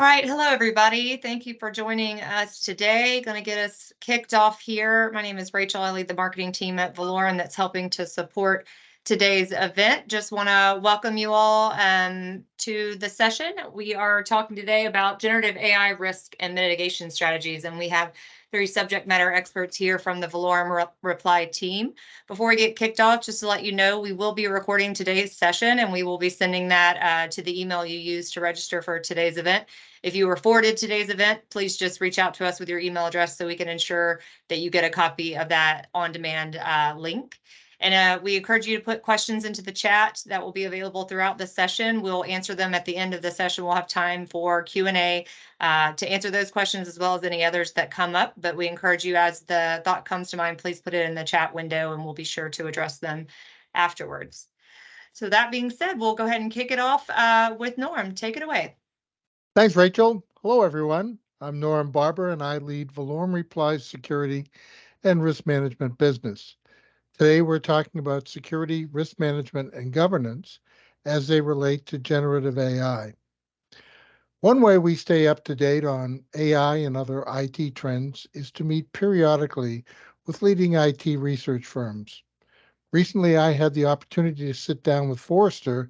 All right, hello everybody. Thank you for joining us today. Going to get us kicked off here. My name is Rachel. I lead the marketing team at Valorum that's helping to support today's event. Just want to welcome you all to the session. We are talking today about generative AI risk and mitigation strategies, and we have 3 subject matter experts here from the Valorum Reply team. Before we get kicked off, just to let you know, we will be recording today's session, and we will be sending that to the email you used to register for today's event. If you were forwarded today's event, please just reach out to us with your email address so we can ensure that you get a copy of that on-demand link. And we encourage you to put questions into the chat that will be available throughout the session. We'll answer them at the end of the session. We'll have time for Q&A to answer those questions as well as any others that come up. But we encourage you, as the thought comes to mind, please put it in the chat window and we'll be sure to address them afterwards. So that being said, we'll go ahead and kick it off with Norm. Take it away. Thanks, Rachel. Hello, everyone. I'm Norm Barber, and I lead Valorum Reply's security and risk management business. Today, we're talking about security, risk management, and governance as they relate to generative AI. One way we stay up to date on AI and other IT trends is to meet periodically with leading IT research firms. Recently, I had the opportunity to sit down with Forrester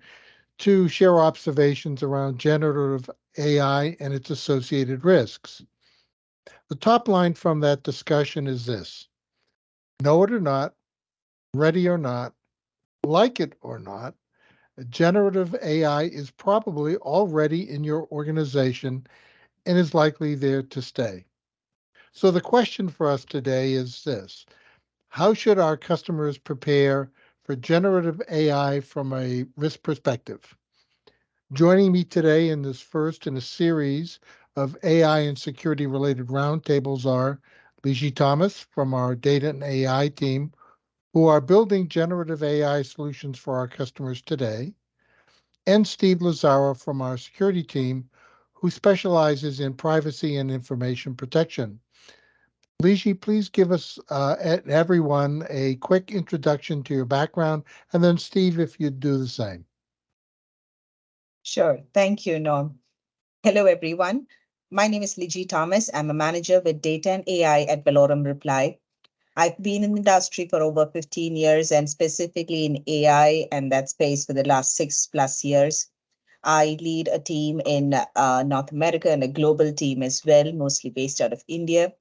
to share observations around generative AI and its associated risks. The top line from that discussion is this: know it or not, ready or not, like it or not, generative AI is probably already in your organization and is likely there to stay. So the question for us today is this: how should our customers prepare for generative AI from a risk perspective? Joining me today in this first in a series of AI and security related roundtables are Liji Thomas from our data and AI team, who are building generative AI solutions for our customers today, and Steve Lazzara from our security team, who specializes in privacy and information protection. Liji, please give us everyone a quick introduction to your background, and then Steve, if you'd do the same. Sure. Thank you, Norm. Hello, everyone. My name is Liji Thomas. I'm a manager with Data and AI at Valorum Reply. I've been in the industry for over 15 years and specifically in AI and that space for the last 6+ years. I lead a team in North America and a global team as well, mostly based out of India.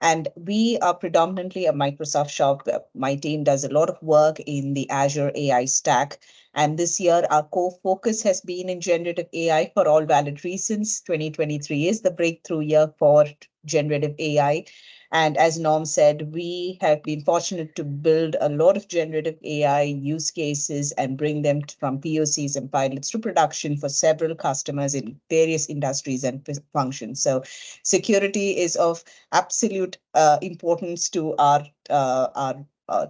And we are predominantly a Microsoft shop. My team does a lot of work in the Azure AI stack. And this year, our core focus has been in generative AI for all valid reasons. 2023 is the breakthrough year for generative AI. And as Norm said, we have been fortunate to build a lot of generative AI use cases and bring them from POCs and pilots to production for several customers in various industries and functions. So security is of absolute importance to our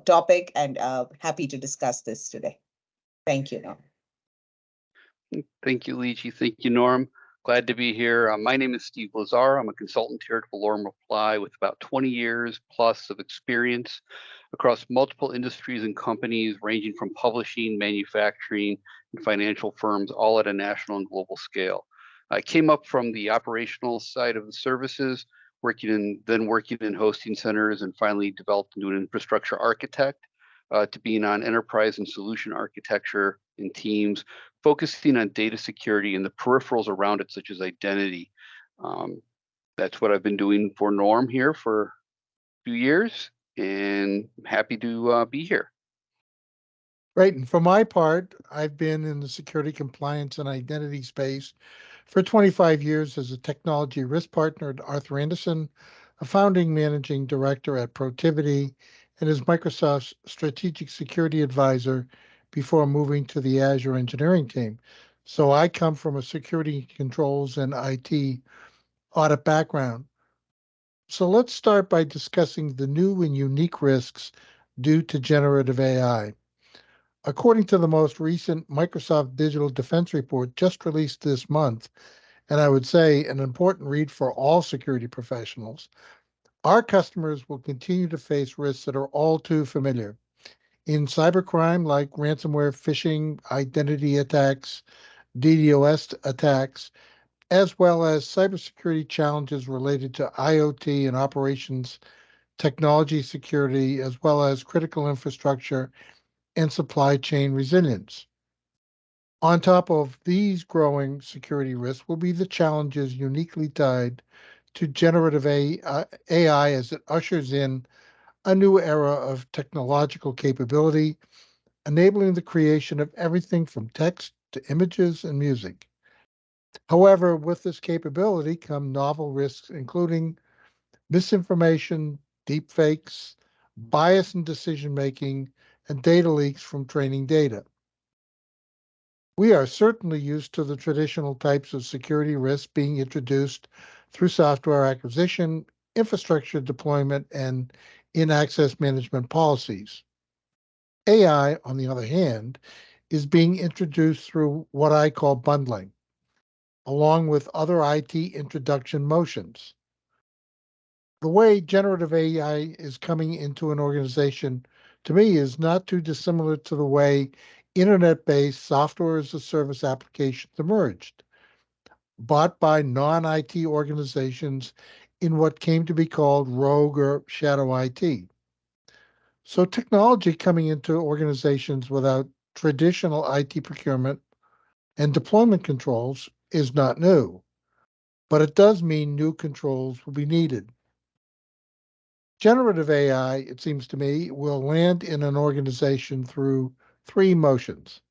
topic, and happy to discuss this today. Thank you, Norm. Thank you, Liji. Thank you, Norm. Glad to be here. My name is Steve Lazzara. I'm a consultant here at Valorum Reply with about 20 years plus of experience across multiple industries and companies ranging from publishing, manufacturing, and financial firms, all at a national and global scale. I came up from the operational side of the services, working in hosting centers, and finally developed into an infrastructure architect, to being on enterprise and solution architecture in teams, focusing on data security and the peripherals around it, such as identity. That's what I've been doing for Norm here for a few years, and I'm happy to be here. Right, and for my part, I've been in the security, compliance, and identity space for 25 years as a technology risk partner at Arthur Andersen, a founding managing director at Protiviti, and as Microsoft's strategic security advisor before moving to the Azure engineering team. So I come from a security controls and IT audit background. So let's start by discussing the new and unique risks due to generative AI. According to the most recent Microsoft Digital Defense Report just released this month, and I would say an important read for all security professionals, our customers will continue to face risks that are all too familiar. In cybercrime like ransomware, phishing, identity attacks, DDoS attacks, as well as cybersecurity challenges related to IoT and operations, technology security, as well as critical infrastructure and supply chain resilience. On top of these growing security risks will be the challenges uniquely tied to generative AI as it ushers in a new era of technological capability, enabling the creation of everything from text to images and music. However, with this capability come novel risks, including misinformation, deepfakes, bias in decision making, and data leaks from training data. We are certainly used to the traditional types of security risks being introduced through software acquisition, infrastructure deployment, and in-access management policies. AI, on the other hand, is being introduced through what I call bundling, along with other IT introduction motions. The way generative AI is coming into an organization, to me, is not too dissimilar to the way internet-based software as a service applications emerged, bought by non-IT organizations in what came to be called rogue or shadow IT. So technology coming into organizations without traditional IT procurement and deployment controls is not new, but it does mean new controls will be needed. Generative AI, it seems to me, will land in an organization through three motions.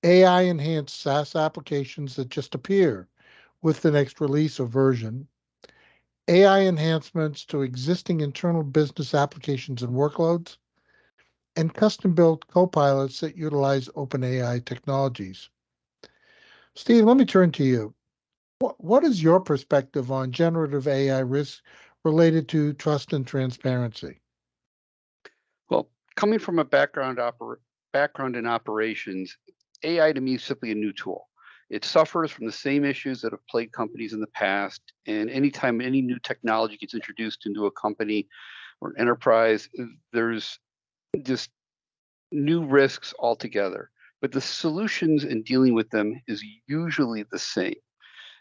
AI-enhanced SaaS applications that just appear with the next release or version, AI enhancements to existing internal business applications and workloads, and custom-built copilots that utilize OpenAI technologies. Steve, let me turn to you. What is your perspective on generative AI risks related to trust and transparency? Well, coming from a background in operations, AI to me is simply a new tool. It suffers from the same issues that have plagued companies in the past. And anytime any new technology gets introduced into a company or an enterprise, there's just new risks altogether. But the solutions in dealing with them is usually the same.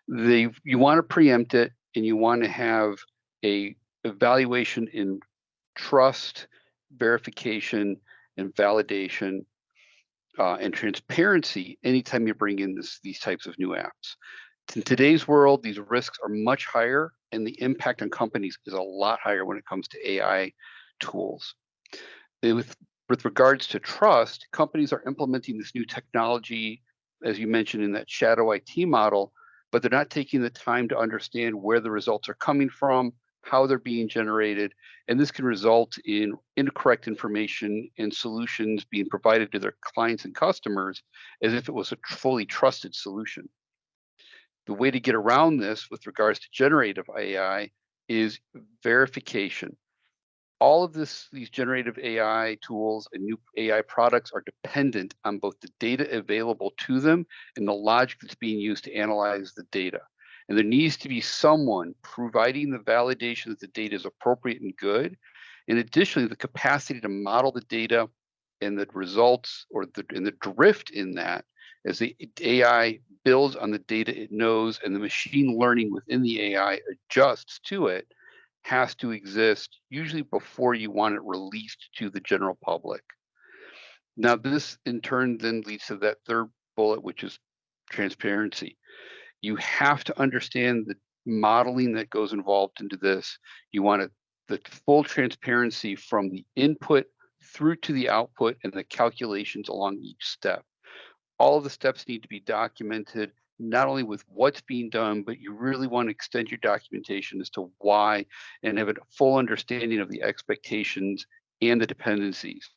You want to preempt it, and you want to have a evaluation in trust, verification, and validation, and transparency anytime you bring in these types of new apps. In today's world, these risks are much higher, and the impact on companies is a lot higher when it comes to AI tools. With regards to trust, companies are implementing this new technology, as you mentioned, in that shadow IT model, but they're not taking the time to understand where the results are coming from, how they're being generated, and this can result in incorrect information and solutions being provided to their clients and customers as if it was a fully trusted solution. The way to get around this with regards to generative AI is verification. All of these generative AI tools and new AI products are dependent on both the data available to them and the logic that's being used to analyze the data. And there needs to be someone providing the validation that the data is appropriate and good. And additionally, the capacity to model the data and the results and the drift in that as the AI builds on the data it knows and the machine learning within the AI adjusts to it has to exist usually before you want it released to the general public. Now, this in turn then leads to that third bullet, which is transparency. You have to understand the modeling that goes involved into this. You want the full transparency from the input through to the output and the calculations along each step. All of the steps need to be documented, not only with what's being done, but you really want to extend your documentation as to why and have a full understanding of the expectations and the dependencies.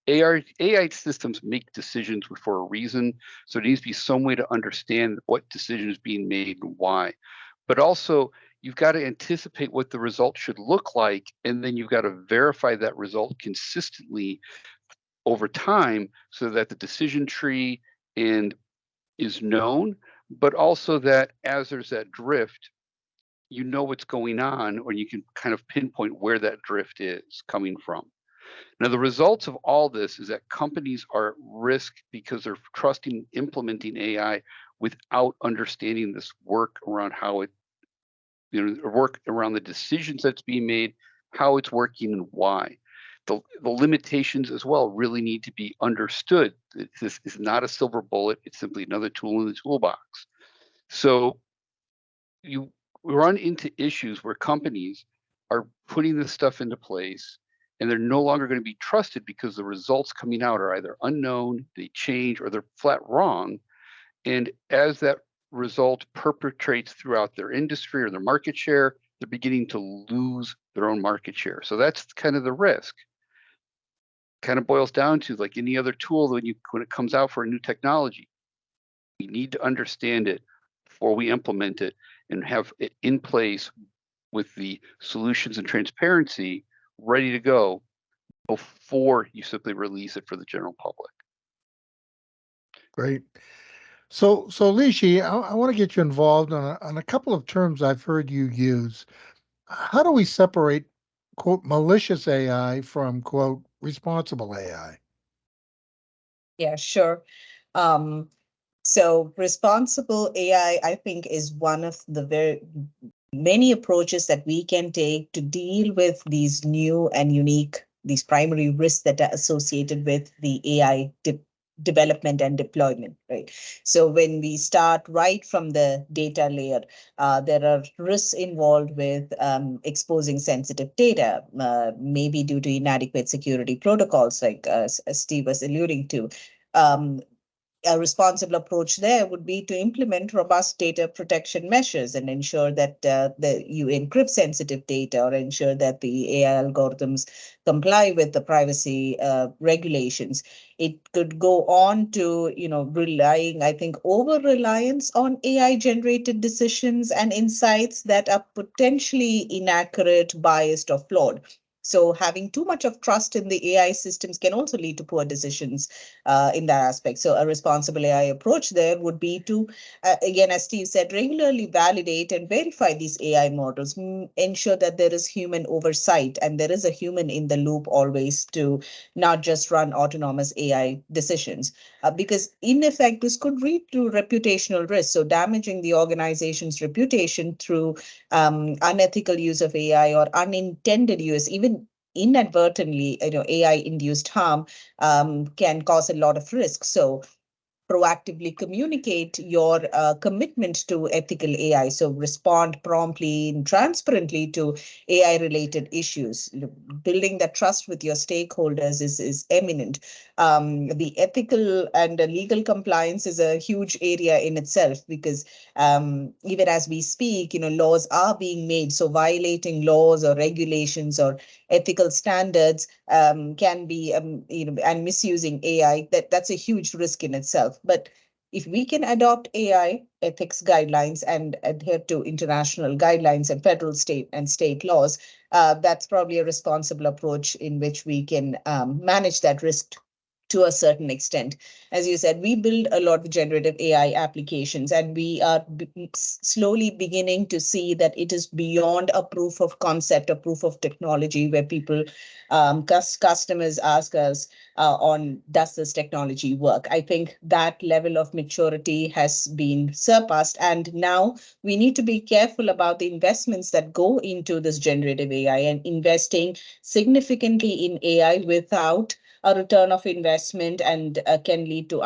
AI systems make decisions for a reason, so there needs to be some way to understand what decision is being made and why. But also, you've got to anticipate what the result should look like, and then you've got to verify that result consistently over time so that the decision tree is known, but also that as there's that drift, you know what's going on, or you can kind of pinpoint where that drift is coming from. Now, the results of all this is that companies are at risk because they're trusting implementing AI without understanding this work around how it, work around the decisions that's being made, how it's working and why. The limitations as well really need to be understood. This is not a silver bullet. It's simply another tool in the toolbox. So you run into issues where companies are putting this stuff into place and they're no longer going to be trusted because the results coming out are either unknown, they change, or they're flat wrong. And as that result perpetrates throughout their industry or their market share, they're beginning to lose their own market share. So that's kind of the risk. Kind of boils down to like any other tool when it comes out for a new technology. We need to understand it before we implement it and have it in place with the solutions and transparency ready to go before you simply release it for the general public. Great. So Liji, I want to get you involved on a couple of terms I've heard you use. How do we separate, quote, malicious AI from, quote, responsible AI? Yeah, sure. So responsible AI, I think, is one of the very many approaches that we can take to deal with these new and unique, these primary risks that are associated with the AI development and deployment, right? So when we start right from the data layer, there are risks involved with exposing sensitive data, maybe due to inadequate security protocols, like as Steve was alluding to. A responsible approach there would be to implement robust data protection measures and ensure that you encrypt sensitive data or ensure that the AI algorithms comply with the privacy regulations. It could go on to, relying, I think, over-reliance on AI-generated decisions and insights that are potentially inaccurate, biased, or flawed. So having too much of trust in the AI systems can also lead to poor decisions in that aspect. So a responsible AI approach there would be to, again, as Steve said, regularly validate and verify these AI models, ensure that there is human oversight and there is a human in the loop always to not just run autonomous AI decisions. Because in effect, this could lead to reputational risk. So damaging the organization's reputation through unethical use of AI or unintended use, even inadvertently, AI-induced harm can cause a lot of risk. So proactively communicate your commitment to ethical AI. So respond promptly and transparently to AI-related issues. Building that trust with your stakeholders is eminent. The ethical and legal compliance is a huge area in itself because even as we speak, laws are being made. So violating laws or regulations or ethical standards can be, and misusing AI, that's a huge risk in itself. But if we can adopt AI ethics guidelines and adhere to international guidelines and federal, state, and state laws, that's probably a responsible approach in which we can manage that risk to a certain extent. As you said, we build a lot of generative AI applications, and we are slowly beginning to see that it is beyond a proof of concept, a proof of technology, where people, customers ask us on, does this technology work? I think that level of maturity has been surpassed, and now we need to be careful about the investments that go into this generative AI, and investing significantly in AI without a return of investment and can lead to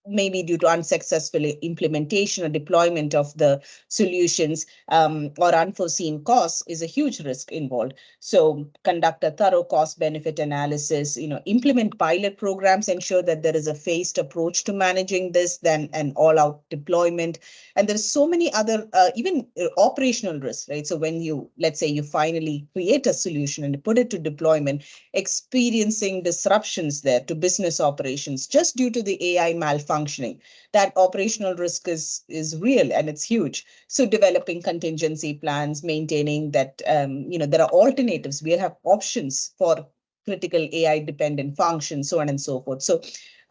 maybe due to unsuccessful implementation or deployment of the solutions or unforeseen costs is a huge risk involved. So conduct a thorough cost benefit analysis, implement pilot programs, ensure that there is a phased approach to managing this than an all-out deployment. And there's so many other, even operational risks, right? So when let's say you finally create a solution and put it to deployment, experiencing disruptions there to business operations just due to the AI malfunctioning, that operational risk is real and it's huge. So developing contingency plans, maintaining that, there are alternatives. We have options for critical AI dependent functions, so on and so forth. So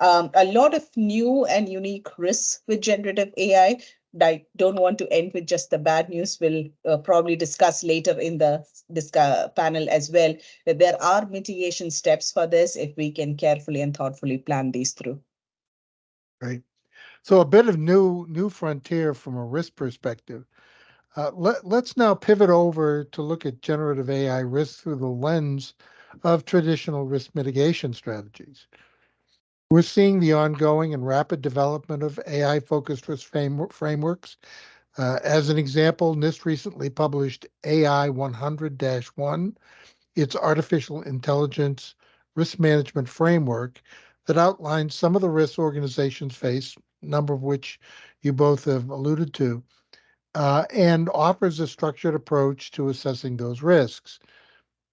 a lot of new and unique risks with generative AI. I don't want to end with just the bad news. We'll probably discuss later in the panel as well that there are mitigation steps for this if we can carefully and thoughtfully plan these through. Right. So a bit of new frontier from a risk perspective. Let's now pivot over to look at generative AI risk through the lens of traditional risk mitigation strategies. We're seeing the ongoing and rapid development of AI-focused risk frameworks. As an example, NIST recently published AI 100-1, its artificial intelligence risk management framework that outlines some of the risks organizations face, a number of which you both have alluded to, and offers a structured approach to assessing those risks.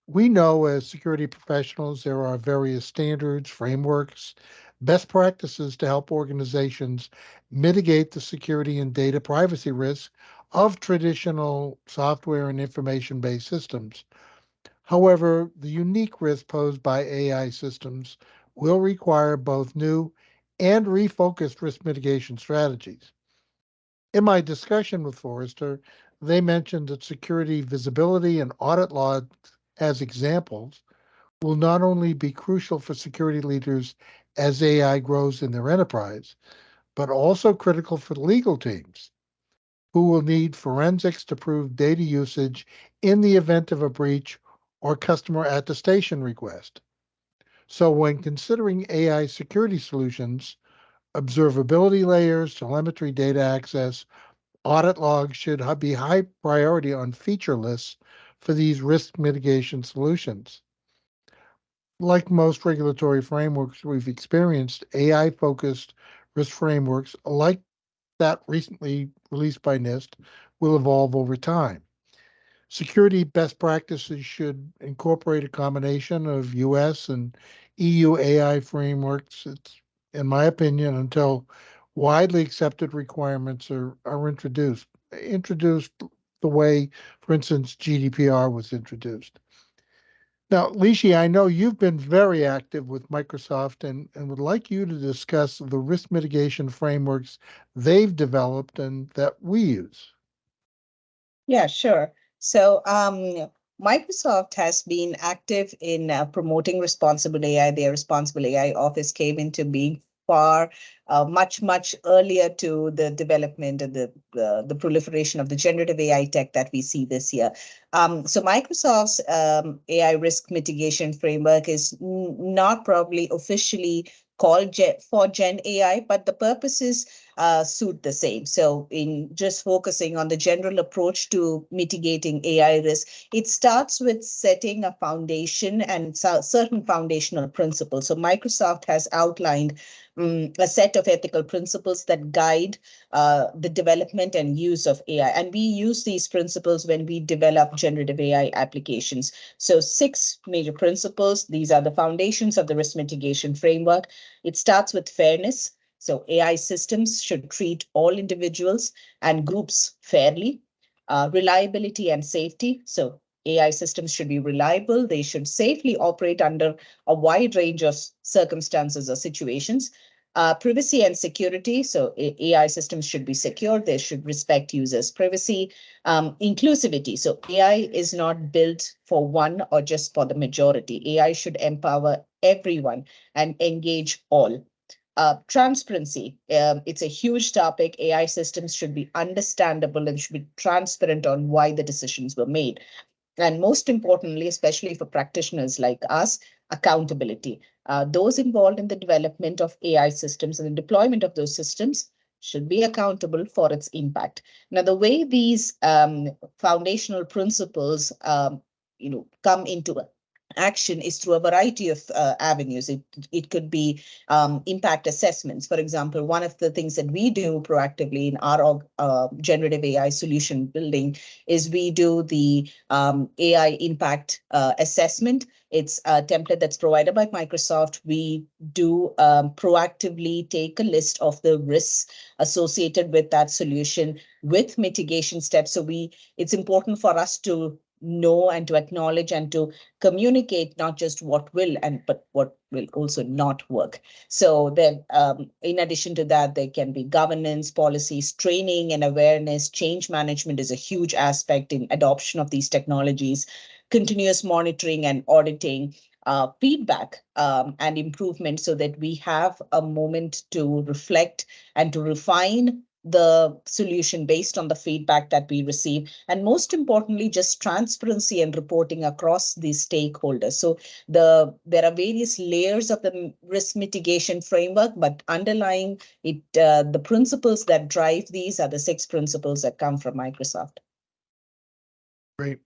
We know as security professionals there are various standards, frameworks, best practices to help organizations mitigate the security and data privacy risks of traditional software and information-based systems. However, the unique risk posed by AI systems will require both new and refocused risk mitigation strategies. In my discussion with Forrester, they mentioned that security visibility and audit logs as examples will not only be crucial for security leaders as AI grows in their enterprise, but also critical for legal teams who will need forensics to prove data usage in the event of a breach or customer attestation request. So when considering AI security solutions, observability layers, telemetry data access, audit logs should be high priority on feature lists for these risk mitigation solutions. Like most regulatory frameworks we've experienced, AI-focused risk frameworks, like that recently released by NIST, will evolve over time. Security best practices should incorporate a combination of US and EU AI frameworks. It's, in my opinion, until widely accepted requirements are introduced the way, for instance, GDPR was introduced. Now, Liji, I know you've been very active with Microsoft and would like you to discuss the risk mitigation frameworks they've developed and that we use. Yeah, sure. So Microsoft has been active in promoting responsible AI. Their responsible AI office came into being far much earlier to the development and the proliferation of the generative AI tech that we see this year. So Microsoft's AI risk mitigation framework is not probably officially called for Gen AI, but the purposes suit the same. So in just focusing on the general approach to mitigating AI risk, it starts with setting a foundation and certain foundational principles. So Microsoft has outlined a set of ethical principles that guide the development and use of AI. And we use these principles when we develop generative AI applications. So 6 major principles. These are the foundations of the risk mitigation framework. It starts with fairness. So AI systems should treat all individuals and groups fairly. Reliability and safety. So AI systems should be reliable. They should safely operate under a wide range of circumstances or situations. Privacy and security. So AI systems should be secure. They should respect users' privacy. Inclusivity. So AI is not built for one or just for the majority. AI should empower everyone and engage all. Transparency. It's a huge topic. AI systems should be understandable and should be transparent on why the decisions were made. And most importantly, especially for practitioners like us, accountability. Those involved in the development of AI systems and the deployment of those systems should be accountable for its impact. Now, the way these foundational principles come into action is through a variety of avenues. It could be impact assessments. For example, one of the things that we do proactively in our generative AI solution building is we do the AI impact assessment. It's a template that's provided by Microsoft. We do proactively take a list of the risks associated with that solution with mitigation steps. So it's important for us to know and to acknowledge and to communicate not just what will but what will also not work. So then in addition to that, there can be governance, policies, training and awareness. Change management is a huge aspect in adoption of these technologies. Continuous monitoring and auditing, feedback and improvement so that we have a moment to reflect and to refine the solution based on the feedback that we receive. And most importantly, just transparency and reporting across these stakeholders. So there are various layers of the risk mitigation framework, but underlying it, the principles that drive these are the 6 principles that come from Microsoft. Great.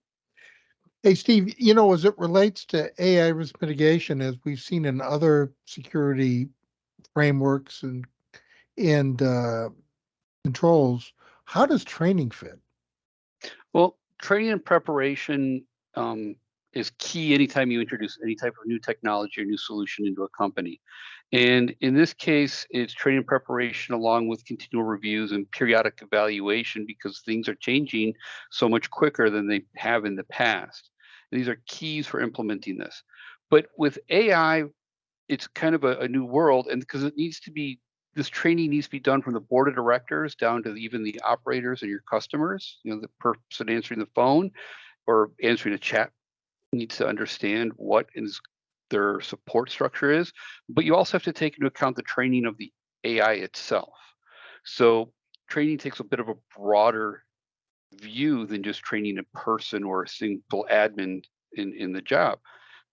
Hey, Steve, you know, as it relates to AI risk mitigation, as we've seen in other security frameworks and controls, how does training fit? Well, training and preparation is key anytime you introduce any type of new technology or new solution into a company. And in this case, it's training and preparation along with continual reviews and periodic evaluation because things are changing so much quicker than they have in the past. And these are keys for implementing this. But with AI, it's kind of a new world, and because this training needs to be done from the board of directors down to even the operators and your customers. You know, the person answering the phone or answering a chat needs to understand what their support structure is, but you also have to take into account the training of the AI itself. So training takes a bit of a broader view than just training a person or a single admin in the job,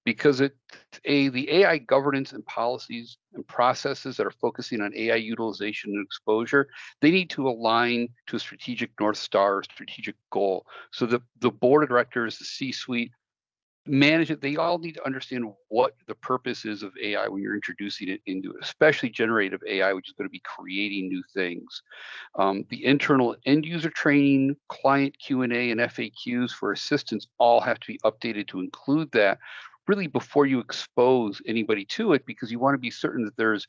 because the AI governance and policies and processes that are focusing on AI utilization and exposure, they need to align to a strategic North Star or strategic goal. So the board of directors, the C-suite, manage it. They all need to understand what the purpose is of AI when you're introducing it into it, especially generative AI, which is going to be creating new things. The internal end user training, client Q&A, and FAQs for assistance all have to be updated to include that really before you expose anybody to it, because you want to be certain that there's,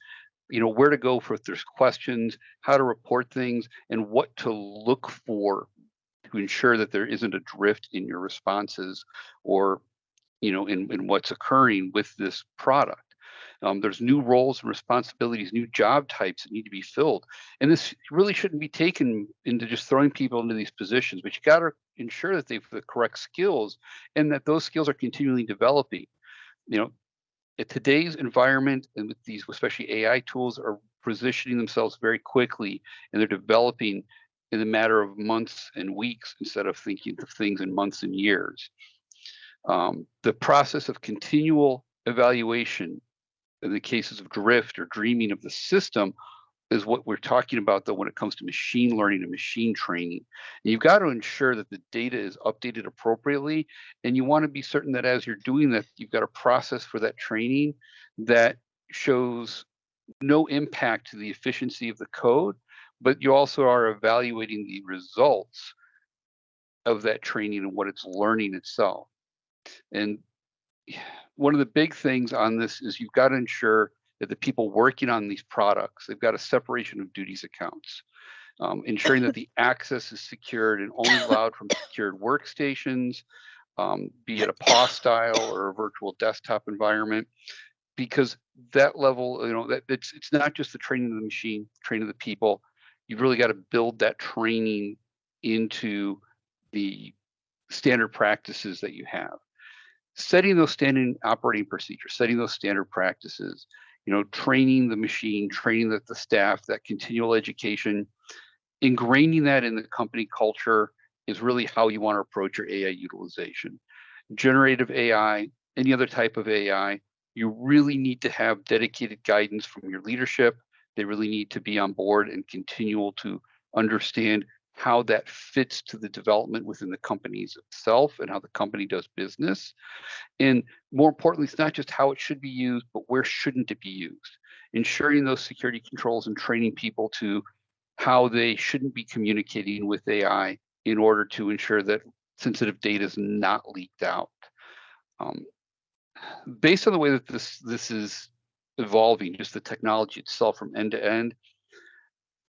you know, where to go for if there's questions, how to report things, and what to look for to ensure that there isn't a drift in your responses or, you know, in what's occurring with this product. There's new roles and responsibilities, new job types that need to be filled. And this really shouldn't be taken into just throwing people into these positions, but you got to ensure that they have the correct skills and that those skills are continually developing. You know, in today's environment and with these, especially AI tools, are positioning themselves very quickly, and they're developing in a matter of months and weeks instead of thinking of things in months and years. The process of continual evaluation in the cases of drift or dreaming of the system is what we're talking about, though, when it comes to machine learning and machine training. And you've got to ensure that the data is updated appropriately, and you want to be certain that as you're doing that, you've got a process for that training that shows no impact to the efficiency of the code, but you also are evaluating the results of that training and what it's learning itself. And one of the big things on this is you've got to ensure that the people working on these products, they've got a separation of duties accounts, ensuring that the access is secured and only allowed from secured workstations, be it a POS style or a virtual desktop environment, because that level, you know, that it's not just the training of the machine, training of the people. You've really got to build that training into the standard practices that you have. Setting those standard operating procedures, setting those standard practices, you know, training the machine, training the staff, that continual education, ingraining that in the company culture is really how you want to approach your AI utilization. Generative AI, any other type of AI, you really need to have dedicated guidance from your leadership. They really need to be on board and continual to understand how that fits to the development within the companies itself and how the company does business. And more importantly, it's not just how it should be used, but where shouldn't it be used. Ensuring those security controls and training people to how they shouldn't be communicating with AI in order to ensure that sensitive data is not leaked out. Based on the way that this is evolving, just the technology itself from end to end,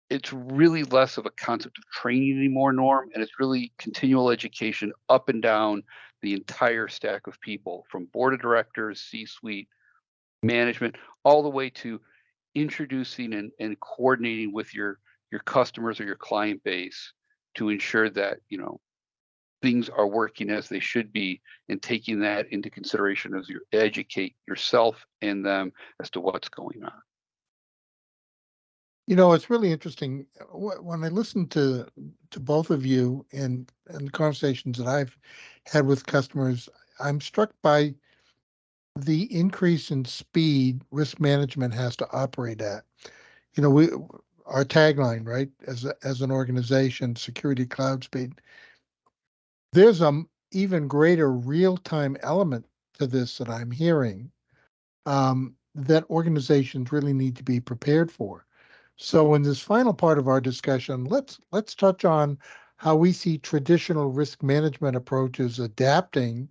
it's really less of a concept of training anymore, Norm, and it's really continual education up and down the entire stack of people, from board of directors, C-suite, management, all the way to introducing and coordinating with your customers or your client base to ensure that, you know, things are working as they should be, and taking that into consideration as you educate yourself and them as to what's going on. You know, it's really interesting when I listen to both of you and the conversations that I've had with customers. I'm struck by the increase in speed risk management has to operate at. You know, our tagline, right, as an organization, security cloud speed. There's a even greater real-time element to this that I'm hearing, that organizations really need to be prepared for. So in this final part of our discussion, let's touch on how we see traditional risk management approaches adapting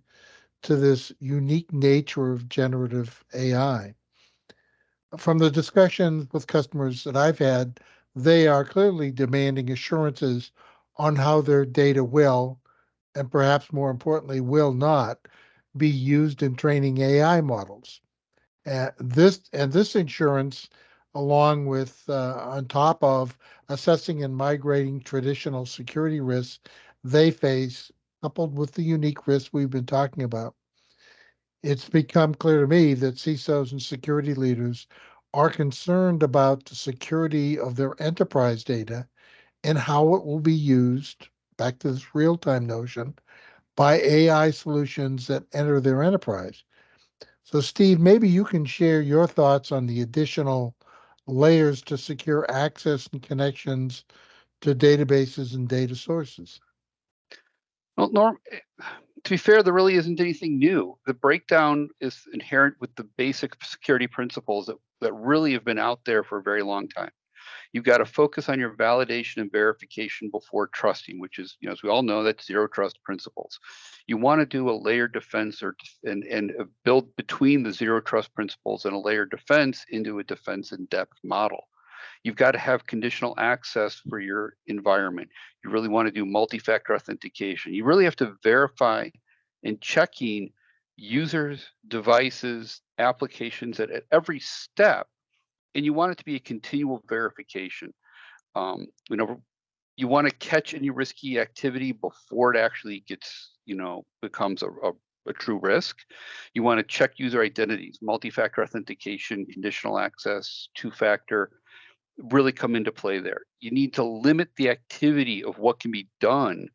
to this unique nature of generative AI. From the discussions with customers that I've had, they are clearly demanding assurances on how their data will, and perhaps more importantly, will not be used in training AI models. This insurance, along with on top of assessing and migrating traditional security risks they face, coupled with the unique risks we've been talking about, it's become clear to me that CISOs and security leaders are concerned about the security of their enterprise data and how it will be used, back to this real-time notion, by AI solutions that enter their enterprise. So, Steve, maybe you can share your thoughts on the additional layers to secure access and connections to databases and data sources. Well, Norm, to be fair, there really isn't anything new. The breakdown is inherent with the basic security principles that really have been out there for a very long time. You've got to focus on your validation and verification before trusting, which is, as we all know, that's zero trust principles. You want to do a layered defense and build between the zero trust principles and a layered defense into a defense in depth model. You've got to have conditional access for your environment. You really want to do multi-factor authentication. You really have to verify and checking users, devices, applications at every step. And you want it to be a continual verification. You want to catch any risky activity before it actually gets, becomes a true risk. You want to check user identities, multi-factor authentication, conditional access, two-factor really come into play there. You need to limit the activity of what can be done,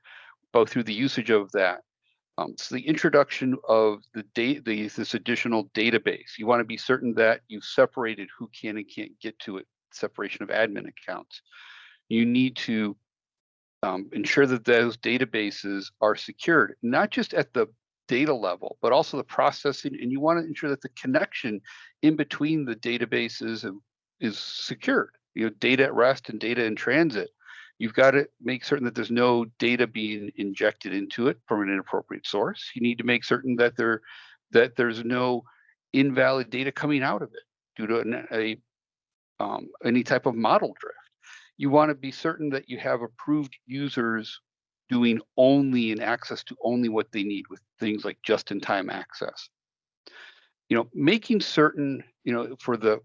both through the usage of that. So the introduction of this additional database, you want to be certain that you've separated who can and can't get to it, separation of admin accounts. You need to ensure that those databases are secured, not just at the data level, but also the processing. And you want to ensure that the connection in between the databases is secured. Data at rest and data in transit. You've got to make certain that there's no data being injected into it from an inappropriate source. You need to make certain that there's no invalid data coming out of it due to any type of model drift. You want to be certain that you have approved users doing only and access to only what they need with things like just-in-time access. Making certain, for the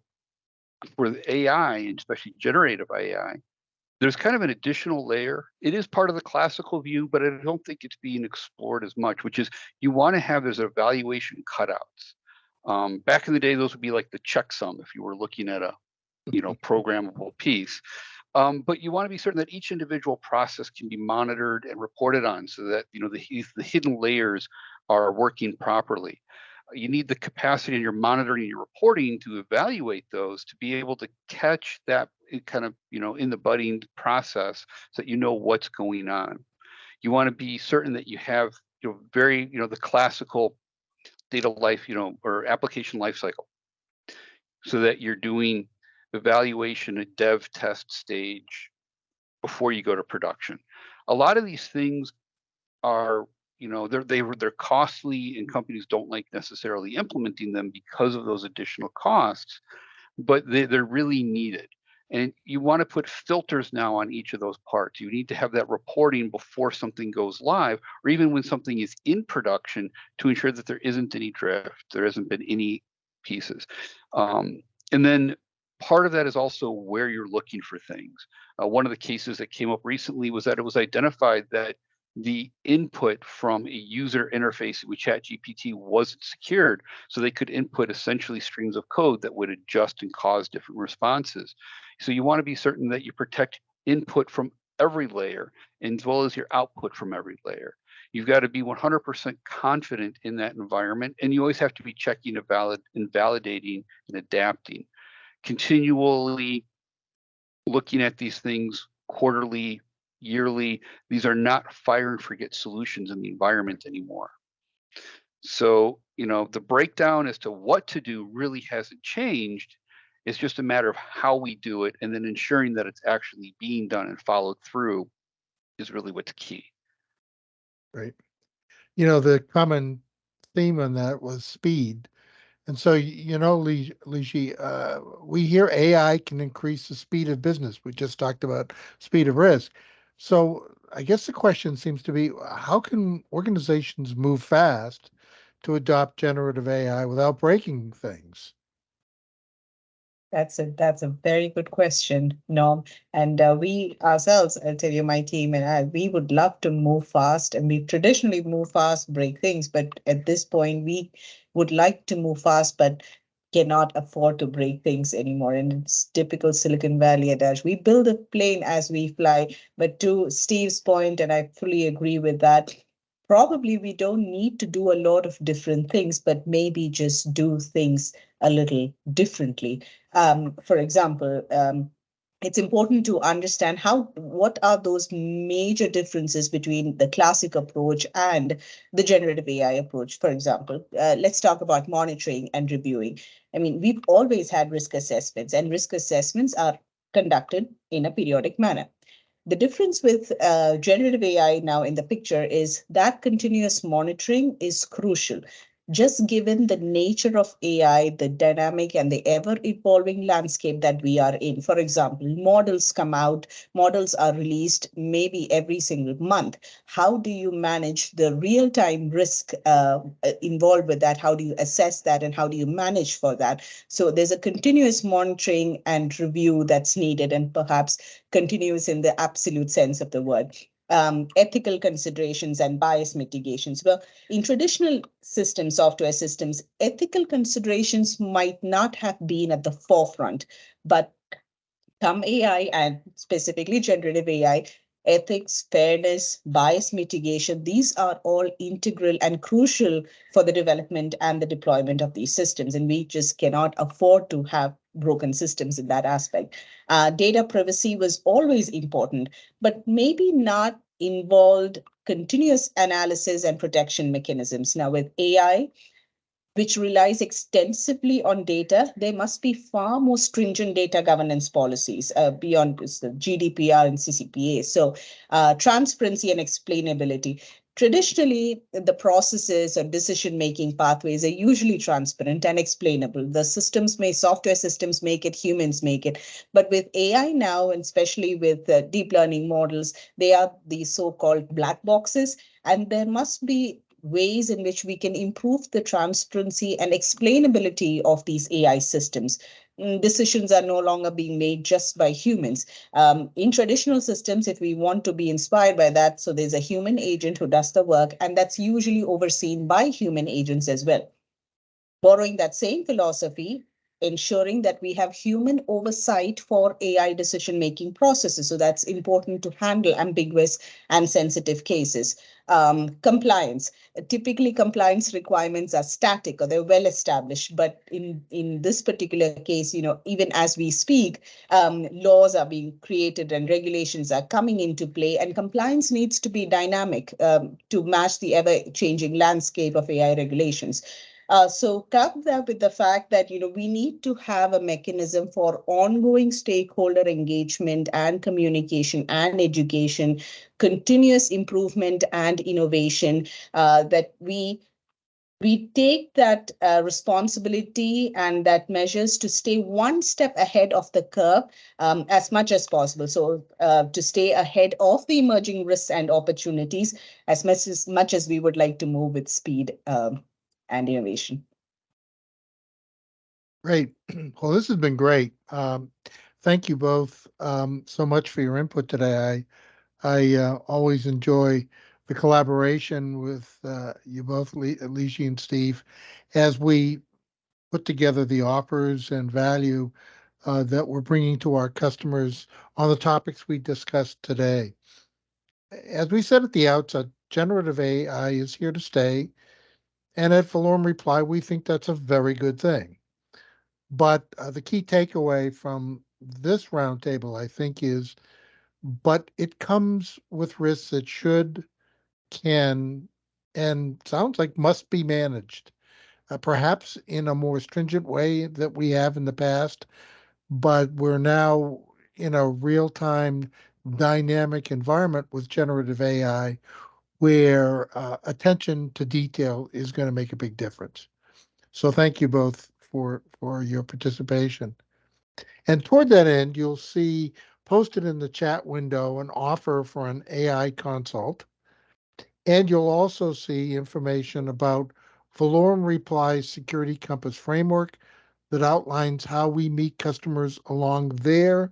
AI, and especially generative AI, there's kind of an additional layer. It is part of the classical view, but I don't think it's being explored as much, which is you want to have those evaluation cutouts. Back in the day, those would be like the checksum if you were looking at a programmable piece. But you want to be certain that each individual process can be monitored and reported on so that the hidden layers are working properly. You need the capacity in your monitoring and your reporting to evaluate those to be able to catch that kind of, in the budding process so that you know what's going on. You want to be certain that you have, the classical data life, or application life cycle so that you're doing evaluation at dev test stage before you go to production. A lot of these things are they're costly and companies don't like necessarily implementing them because of those additional costs, but they're really needed. And you want to put filters now on each of those parts. You need to have that reporting before something goes live, or even when something is in production, to ensure that there isn't any drift, there hasn't been any pieces. And then part of that is also where you're looking for things. One of the cases that came up recently was that it was identified that the input from a user interface with ChatGPT wasn't secured, so they could input essentially streams of code that would adjust and cause different responses. So you want to be certain that you protect input from every layer as well as your output from every layer. You've got to be 100% confident in that environment, and you always have to be checking, validating, and adapting. Continually looking at these things quarterly, yearly. These are not fire and forget solutions in the environment anymore. So, the breakdown as to what to do really hasn't changed. It's just a matter of how we do it, and then ensuring that it's actually being done and followed through is really what's key. Right. The common theme on that was speed. And so, Liji, we hear AI can increase the speed of business. We just talked about speed of risk. So I guess the question seems to be, how can organizations move fast to adopt generative AI without breaking things? That's a very good question, Norm. And we ourselves, I'll tell you, my team and I, we would love to move fast, and we traditionally move fast, break things. But at this point, we would like to move fast, but cannot afford to break things anymore. And it's typical Silicon Valley adage. We build a plane as we fly. But to Steve's point, and I fully agree with that, probably we don't need to do a lot of different things, but maybe just do things a little differently. For example, it's important to understand what are those major differences between the classic approach and the generative AI approach. For example, let's talk about monitoring and reviewing. I mean, we've always had risk assessments, and risk assessments are conducted in a periodic manner. The difference with generative AI now in the picture is that continuous monitoring is crucial. Just given the nature of AI, the dynamic and the ever-evolving landscape that we are in. For example, models come out, models are released maybe every single month. How do you manage the real-time risk involved with that? How do you assess that, and how do you manage for that? So there's a continuous monitoring and review that's needed, and perhaps continuous in the absolute sense of the word. Ethical considerations and bias mitigations. Well, in traditional systems, software systems, ethical considerations might not have been at the forefront, but come AI, and specifically generative AI, ethics, fairness, bias mitigation, these are all integral and crucial for the development and the deployment of these systems. And we just cannot afford to have broken systems in that aspect. Data privacy was always important, but maybe not involved continuous analysis and protection mechanisms. Now with AI, which relies extensively on data, there must be far more stringent data governance policies beyond the GDPR and CCPA. So transparency and explainability. Traditionally, the processes or decision-making pathways are usually transparent and explainable. The software systems make it, humans make it. But with AI now, and especially with deep learning models, they are these so-called black boxes, and there must be ways in which we can improve the transparency and explainability of these AI systems. Decisions are no longer being made just by humans. In traditional systems, if we want to be inspired by that, so there's a human agent who does the work, and that's usually overseen by human agents as well. Borrowing that same philosophy, ensuring that we have human oversight for AI decision-making processes. So that's important to handle ambiguous and sensitive cases. Compliance. Typically, compliance requirements are static or they're well established. But in this particular case, even as we speak, laws are being created and regulations are coming into play, and compliance needs to be dynamic to match the ever-changing landscape of AI regulations. So couple that with the fact that we need to have a mechanism for ongoing stakeholder engagement and communication and education, continuous improvement and innovation, that we take that responsibility and that measures to stay one step ahead of the curve as much as possible. So to stay ahead of the emerging risks and opportunities as much as we would like to move with speed and innovation. Great. Well, this has been great. Thank you both so much for your input today. I always enjoy the collaboration with you both, Liji and Steve, as we put together the offers and value that we're bringing to our customers on the topics we discussed today. As we said at the outset, generative AI is here to stay. And at Valorum Reply, we think that's a very good thing. But the key takeaway from this roundtable, I think, is, but it comes with risks that should, can, and sounds like must be managed, perhaps in a more stringent way that we have in the past. But we're now in a real-time dynamic environment with generative AI where attention to detail is going to make a big difference. So thank you both for your participation. And toward that end, you'll see posted in the chat window an offer for an AI consult. And you'll also see information about Valorum Reply's Security Compass framework that outlines how we meet customers along their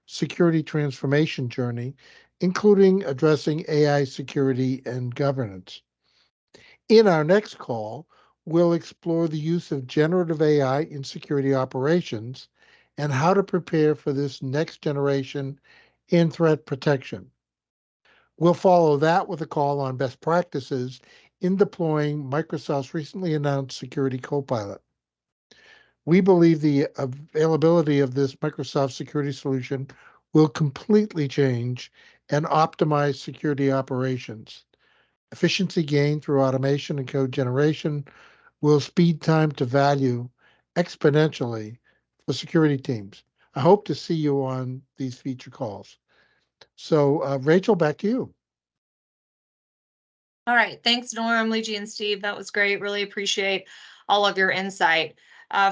security transformation journey, including addressing AI security and governance. In our next call, we'll explore the use of generative AI in security operations and how to prepare for this next generation in threat protection. We'll follow that with a call on best practices in deploying Microsoft's recently announced Security Copilot. We believe the availability of this Microsoft security solution will completely change and optimize security operations. Efficiency gain through automation and code generation will speed time to value exponentially for security teams. I hope to see you on these feature calls. So, Rachel, back to you. All right. Thanks, Norm, Liji, and Steve. That was great. Really appreciate all of your insight.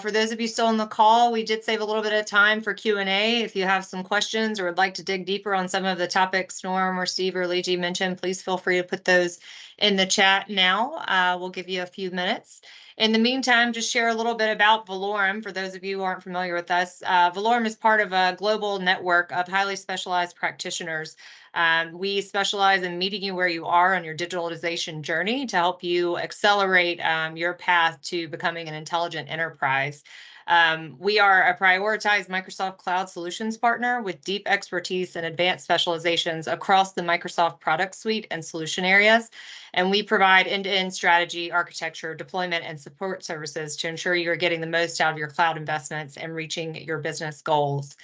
For those of you still on the call, we did save a little bit of time for Q&A. If you have some questions or would like to dig deeper on some of the topics Norm or Steve or Liji mentioned, please feel free to put those in the chat now. We'll give you a few minutes. In the meantime, just share a little bit about Valorum. For those of you who aren't familiar with us, Valorum is part of a global network of highly specialized practitioners. We specialize in meeting you where you are on your digitalization journey to help you accelerate your path to becoming an intelligent enterprise. We are a prioritized Microsoft Cloud Solutions partner with deep expertise and advanced specializations across the Microsoft product suite and solution areas. And we provide end-to-end strategy, architecture, deployment, and support services to ensure you're getting the most out of your cloud investments and reaching your business goals.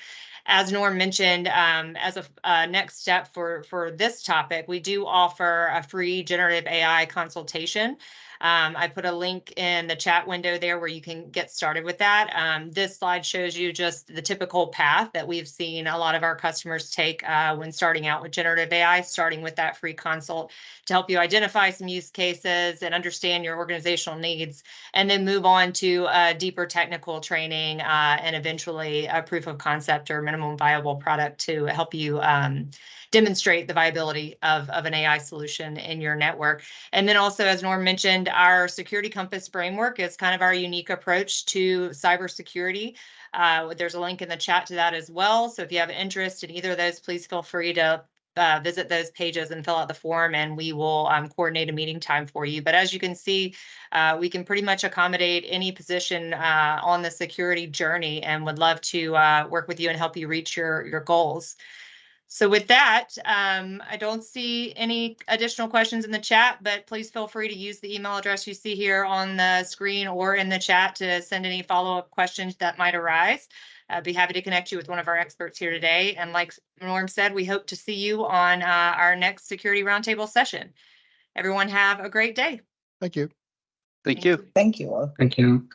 As Norm mentioned, as a next step for this topic, we do offer a free generative AI consultation. I put a link in the chat window there where you can get started with that. This slide shows you just the typical path that we've seen a lot of our customers take when starting out with generative AI, starting with that free consult to help you identify some use cases and understand your organizational needs, and then move on to deeper technical training and eventually a proof of concept or minimum viable product to help you demonstrate the viability of an AI solution in your network. And then also, as Norm mentioned, our Security Compass framework is kind of our unique approach to cybersecurity. There's a link in the chat to that as well. So if you have interest in either of those, please feel free to visit those pages and fill out the form, and we will coordinate a meeting time for you. But as you can see, we can pretty much accommodate any position on the security journey and would love to work with you and help you reach your goals. So with that, I don't see any additional questions in the chat, but please feel free to use the email address you see here on the screen or in the chat to send any follow-up questions that might arise. I'd be happy to connect you with one of our experts here today. And like Norm said, we hope to see you on our next Security Roundtable session. Everyone have a great day. Thank you. Thank you. Thank you all. Thank you.